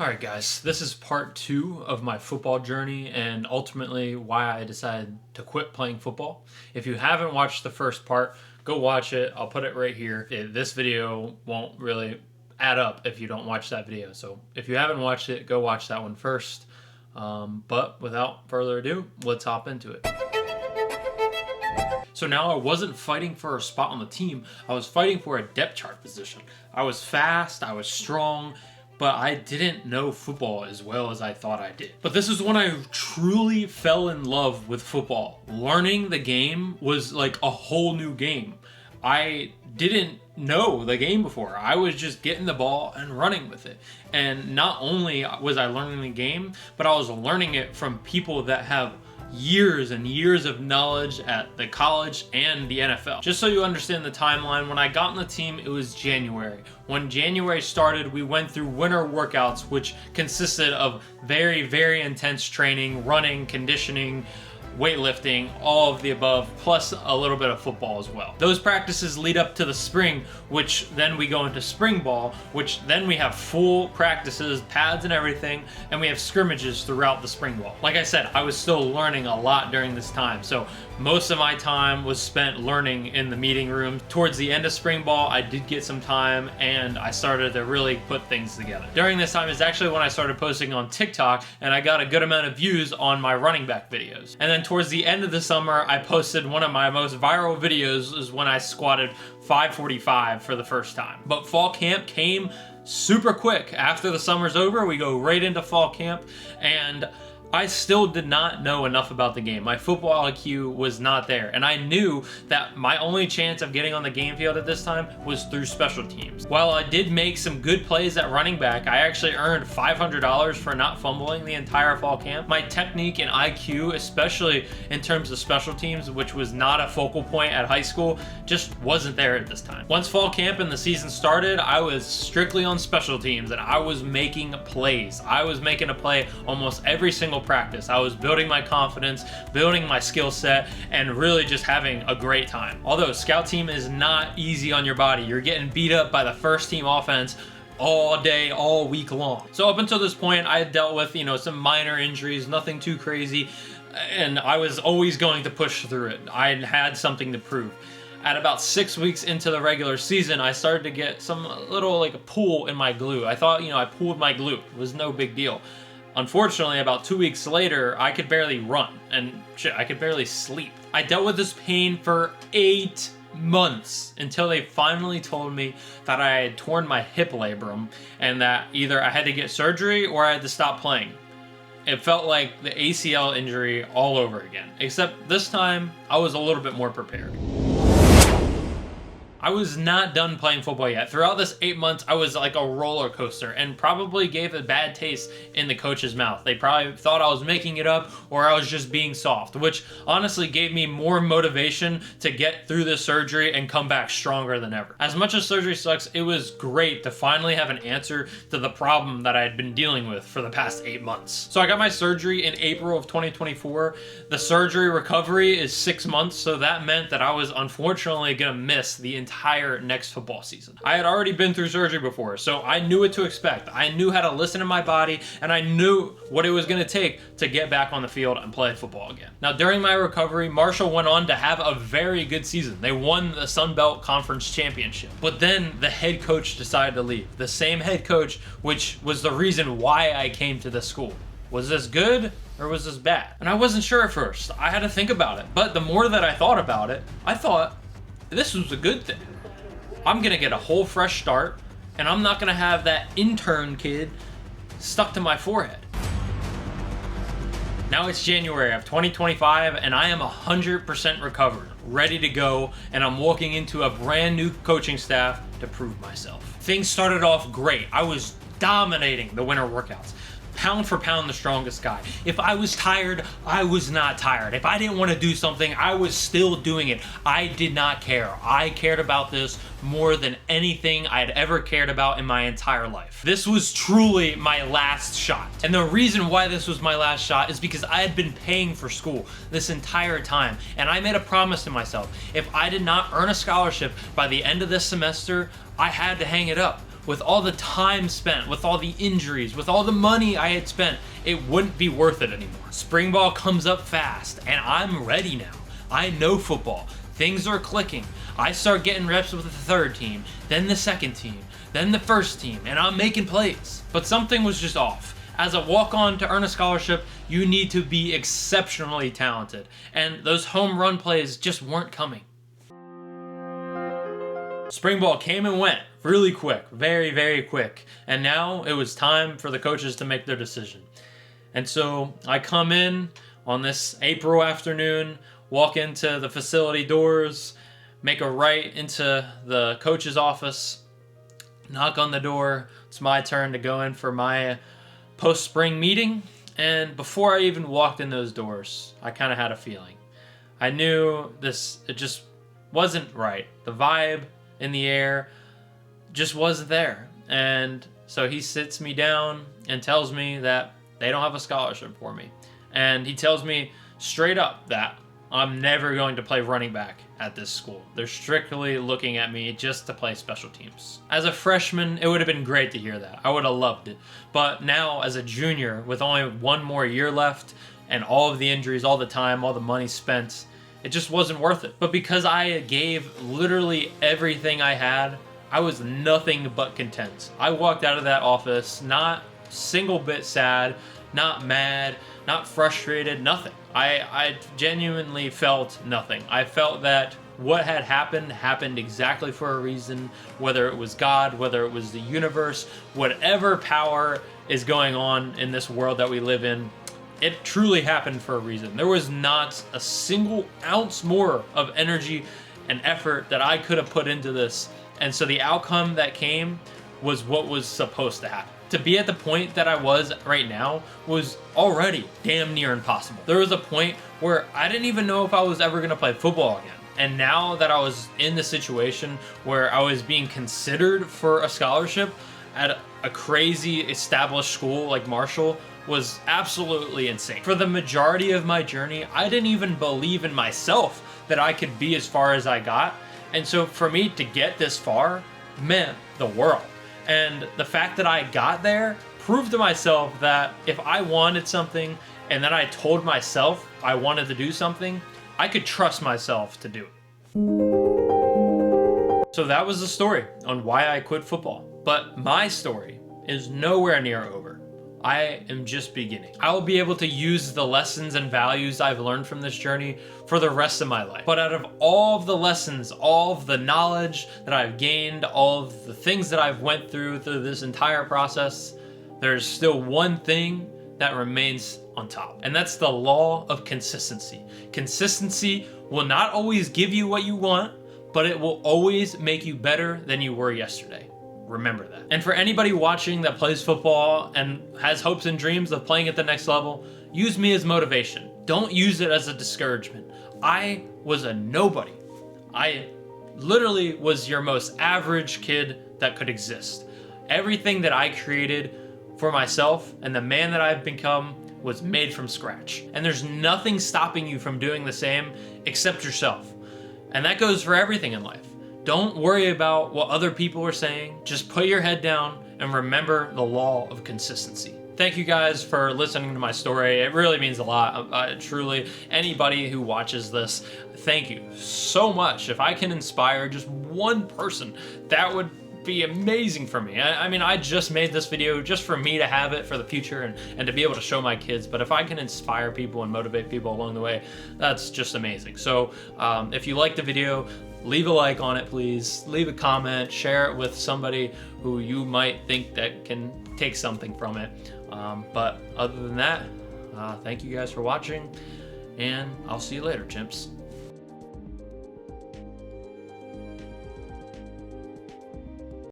Alright guys, this is part 2 of my football journey and ultimately why I decided to quit playing football. If you haven't watched the first part, go watch it. I'll put it right here. This video won't really add up if you don't watch that video. So if you haven't watched it, go watch that one first. But without further ado, let's hop into it. So now I wasn't fighting for a spot on the team, I was fighting for a depth chart position. I was fast, I was strong, but I didn't know football as well as I thought I did. But this is when I truly fell in love with football. Learning the game was like a whole new game. I didn't know the game before. I was just getting the ball and running with it. And not only was I learning the game, but I was learning it from people that have years and years of knowledge at the college and the NFL. Just so you understand the timeline, when I got on the team, it was January. When January started, we went through winter workouts, which consisted of very, very intense training, running, conditioning, weightlifting, all of the above, plus a little bit of football as well. Those practices lead up to the spring, which then we go into spring ball, which then we have full practices, pads and everything, and we have scrimmages throughout the spring ball. Like I said, I was still learning a lot during this time, so most of my time was spent learning in the meeting room. Towards the end of spring ball, I did get some time and I started to really put things together. During this time is actually when I started posting on TikTok and I got a good amount of views on my running back videos. And then towards the end of the summer, I posted one of my most viral videos is when I squatted 545 for the first time. But fall camp came super quick. After the summer's over, we go right into fall camp and I still did not know enough about the game. My football IQ was not there, and I knew that my only chance of getting on the game field at this time was through special teams. While I did make some good plays at running back, I actually earned $500 for not fumbling the entire fall camp. My technique and IQ, especially in terms of special teams, which was not a focal point at high school, just wasn't there at this time. Once fall camp and the season started, I was strictly on special teams, and I was making plays. I was making a play almost every single practice. I was building my confidence, building my skill set, and really just having a great time. Although scout team is not easy on your body. You're getting beat up by the first team offense all day, all week long. So up until this point, I had dealt with, some minor injuries, nothing too crazy, and I was always going to push through it. I had something to prove. At about 6 weeks into the regular season, I started to get some little like a pull in my glute. I thought, I pulled my glute. It was no big deal. Unfortunately, about 2 weeks later, I could barely run, and shit, I could barely sleep. I dealt with this pain for 8 months until they finally told me that I had torn my hip labrum and that either I had to get surgery or I had to stop playing. It felt like the ACL injury all over again, except this time I was a little bit more prepared. I was not done playing football yet. Throughout this 8 months, I was like a roller coaster and probably gave a bad taste in the coach's mouth. They probably thought I was making it up or I was just being soft, which honestly gave me more motivation to get through this surgery and come back stronger than ever. As much as surgery sucks, it was great to finally have an answer to the problem that I had been dealing with for the past 8 months. So I got my surgery in April of 2024. The surgery recovery is 6 months, so that meant that I was unfortunately gonna miss the entire next football season. I had already been through surgery before, so I knew what to expect. I knew how to listen to my body, and I knew what it was going to take to get back on the field and play football again. Now, during my recovery, Marshall went on to have a very good season. They won the Sun Belt Conference Championship. But then the head coach decided to leave. The same head coach, which was the reason why I came to this school. Was this good or was this bad? And I wasn't sure at first. I had to think about it. But the more that I thought about it, I thought, this was a good thing. I'm gonna get a whole fresh start, and I'm not gonna have that intern kid stuck to my forehead. Now it's January of 2025, and I am 100% recovered, ready to go, and I'm walking into a brand new coaching staff to prove myself. Things started off great. I was dominating the winter workouts. Pound for pound, the strongest guy. If I was tired, I was not tired. If I didn't want to do something, I was still doing it. I did not care. I cared about this more than anything I had ever cared about in my entire life. This was truly my last shot. And the reason why this was my last shot is because I had been paying for school this entire time. And I made a promise to myself. If I did not earn a scholarship by the end of this semester, I had to hang it up. with all the time spent, with all the injuries, with all the money I had spent, it wouldn't be worth it anymore. Spring ball comes up fast, and I'm ready now. I know football. Things are clicking. I start getting reps with the third team, then the second team, then the first team, and I'm making plays. But something was just off. As a walk-on to earn a scholarship, you need to be exceptionally talented, and those home run plays just weren't coming. Spring ball came and went really quick, very, very quick, and now it was time for the coaches to make their decision. And so I come in on this April afternoon, walk into the facility doors, make a right into the coach's office, knock on the door. It's my turn to go in for my post-spring meeting, and before I even walked in those doors, I kind of had a feeling. I knew it just wasn't right. The vibe in the air just wasn't there. And so he sits me down and tells me that they don't have a scholarship for me. And he tells me straight up that I'm never going to play running back at this school. They're strictly looking at me just to play special teams. As a freshman, it would have been great to hear that. I would have loved it. But now, as a junior, with only one more year left, and all of the injuries, all the time, all the money spent, it just wasn't worth it. But because I gave literally everything I had, I was nothing but content. I walked out of that office not a single bit sad, not mad, not frustrated, nothing. I genuinely felt nothing. I felt that what had happened exactly for a reason, whether it was God, whether it was the universe, whatever power is going on in this world that we live in, it truly happened for a reason. There was not a single ounce more of energy and effort that I could have put into this. And so the outcome that came was what was supposed to happen. To be at the point that I was right now was already damn near impossible. There was a point where I didn't even know if I was ever gonna play football again. And now that I was in the situation where I was being considered for a scholarship at a crazy established school like Marshall was absolutely insane. For the majority of my journey, I didn't even believe in myself that I could be as far as I got. And so for me to get this far meant the world. And the fact that I got there proved to myself that if I wanted something and then I told myself I wanted to do something, I could trust myself to do it. So that was the story on why I quit football. But my story is nowhere near over. I am just beginning. I will be able to use the lessons and values I've learned from this journey for the rest of my life. But out of all of the lessons, all of the knowledge that I've gained, all of the things that I've went through this entire process, there's still one thing that remains on top. And that's the law of consistency. Consistency will not always give you what you want, but it will always make you better than you were yesterday. Remember that. And for anybody watching that plays football and has hopes and dreams of playing at the next level, use me as motivation. Don't use it as a discouragement. I was a nobody. I literally was your most average kid that could exist. Everything that I created for myself and the man that I've become was made from scratch. And there's nothing stopping you from doing the same except yourself. And that goes for everything in life. Don't worry about what other people are saying. Just put your head down and remember the law of consistency. Thank you guys for listening to my story. It really means a lot. Truly, anybody who watches this, thank you so much. If I can inspire just one person, that would be amazing for me. I mean, I just made this video just for me to have it for the future and to be able to show my kids. But if I can inspire people and motivate people along the way, that's just amazing. So if you liked the video, leave a like on it, please. Leave a comment, share it with somebody who you might think that can take something from it. But other than that, thank you guys for watching, and I'll see you later, chimps.